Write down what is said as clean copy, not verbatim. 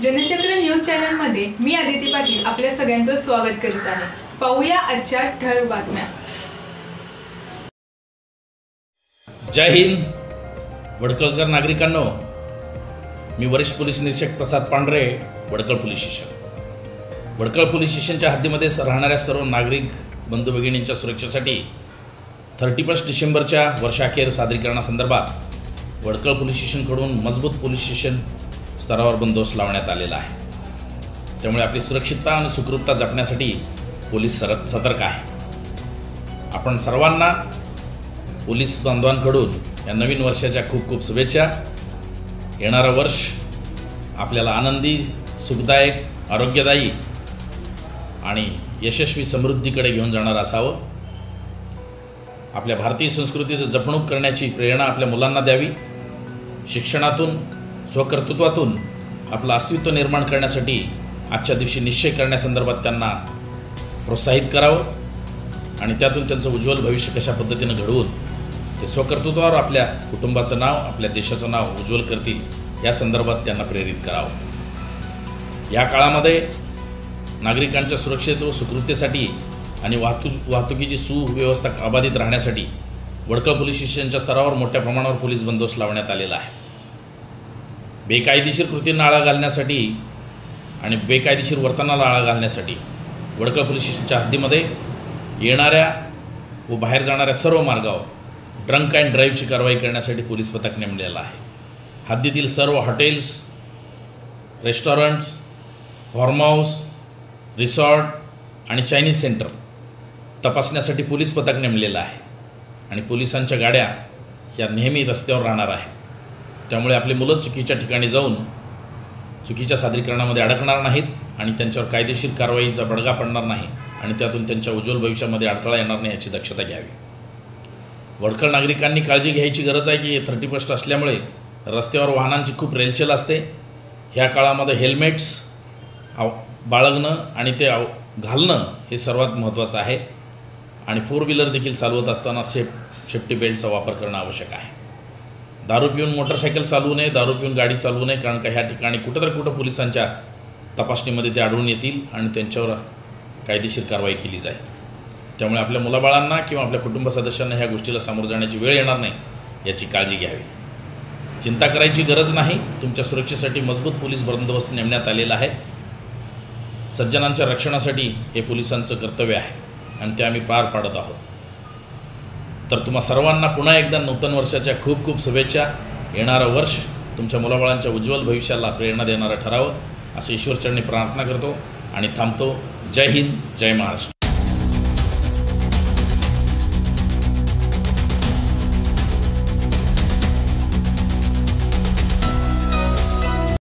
जनचक्र news चॅनलमध्ये मी आदिती पाटील आपल्या सगळ्यांचं स्वागत करीत आहे। पाहूया आजच्या ठळक बातम्या। जय हिंद। वडकळकर नागरिकांनो, मी वरिष्ठ पोलीस निरीक्षक प्रसाद पांढरे, वडकळ पोलीस स्टेशन। वडकळ पोलीस स्टेशनच्या हद्दीमध्ये राहणाऱ्या सर्व नागरिक बंधू भगिनींच्या सुरक्षेसाठी 31 डिसेंबरच्या वर्षाखेर सादरीकरणासंदर्भात वडकळ पोलीस स्टेशनकडून मजबूत पोलीस स्टेशन स्तरावर बंदोबस्त लावण्यात आलेला आहे। त्यामुळे आपली सुरक्षितता आणि सुखरूपता जपण्यासाठी पोलीस सतर्क आहे। आपण सर्वांना पोलीस बांधवांकडून या नवीन वर्षाच्या खूप खूप शुभेच्छा। येणारं वर्ष आपल्याला आनंदी, सुखदायक, आरोग्यदायी आणि यशस्वी समृद्धीकडे घेऊन जाणारं असावं। आपल्या भारतीय संस्कृतीचं जपणूक करण्याची प्रेरणा आपल्या मुलांना द्यावी। शिक्षणातून, स्वकर्तृत्वातून आपलं अस्तित्व निर्माण करण्यासाठी आजच्या दिवशी निश्चय करण्यासंदर्भात त्यांना प्रोत्साहित करावं आणि त्यातून त्यांचं उज्ज्वल भविष्य कशा पद्धतीनं घडवून ते स्वकर्तृत्वावर आपल्या कुटुंबाचं नाव, आपल्या देशाचं नाव उज्ज्वल करतील या संदर्भात त्यांना प्रेरित करावं। या काळामध्ये नागरिकांच्या सुरक्षित व सुखरूपतेसाठी आणि वाहतुकीची सुव्यवस्था अबाधित राहण्यासाठी वडकळ पोलीस स्टेशनच्या स्तरावर मोठ्या प्रमाणावर पोलीस बंदोबस्त लावण्यात आलेला आहे। बेकायदेशीर कृतींना आळा घालण्यासाठी आणि बेकायदेशीर वर्तनाला आळा घालण्यासाठी वडकळ पोलीस स्टेशनच्या हद्दीमध्ये येणाऱ्या व बाहेर जाणाऱ्या सर्व मार्गावर ड्रंक अँड ड्राईव्हची कारवाई करण्यासाठी पोलीस पथक नेमलेलं आहे। हद्दीतील सर्व hotels, restaurants, farm house, resort आणि चायनीज सेंटर तपासण्यासाठी पोलीस पथक नेमलेलं आहे आणि पोलिसांच्या गाड्या ह्या नेहमी रस्त्यावर राहणार आहेत। त्यामुळे आपले मुलं चुकीच्या ठिकाणी जाऊन चुकीच्या सादरीकरणामध्ये अडकणार नाहीत आणि त्यांच्यावर कायदेशीर कारवाईचा बडगा पडणार नाही आणि त्यातून त्यांच्या उज्ज्वल भविष्यामध्ये अडथळा येणार नाही याची दक्षता घ्यावी। वडकळ नागरिकांनी काळजी घ्यायची गरज आहे की 31 असल्यामुळे रस्त्यावर वाहनांची खूप रेलचेल असते। ह्या काळामध्ये हेल्मेट्स बाळगणं आणि ते घालणं हे सर्वात महत्त्वाचं आहे आणि 4 व्हीलर देखील चालवत असताना सेफ्टी बेल्टचा वापर करणं आवश्यक आहे। दारू पिऊन मोटरसायकल चालवू नये, दारू पिऊन गाडी चालवू नये, कारण का ह्या ठिकाणी कुठं पोलिसांच्या तपासणीमध्ये ते आढळून येतील आणि त्यांच्यावर कायदेशीर कारवाई केली जाईल। त्यामुळे आपल्या मुलाबाळांना किंवा आपल्या कुटुंब सदस्यांना ह्या गोष्टीला सामोरं जाण्याची वेळ येणार नाही याची काळजी घ्यावी। चिंता करायची गरज नाही, तुमच्या सुरक्षेसाठी मजबूत पोलीस बंदोबस्त नेमण्यात आलेला आहे। सज्जनांच्या रक्षणासाठी हे पोलिसांचं कर्तव्य आहे आणि ते आम्ही पार पाडत आहोत। तर तुम्हा सर्वांना पुन्हा एकदा नूतन वर्षाच्या खूप खूप शुभेच्छा। येणारं वर्ष तुमच्या मुलाबाळांच्या उज्ज्वल भविष्याला प्रेरणा देणारं ठरावं असं ईश्वरचरणी प्रार्थना करतो आणि थांबतो। जय हिंद, जय महाराष्ट्र।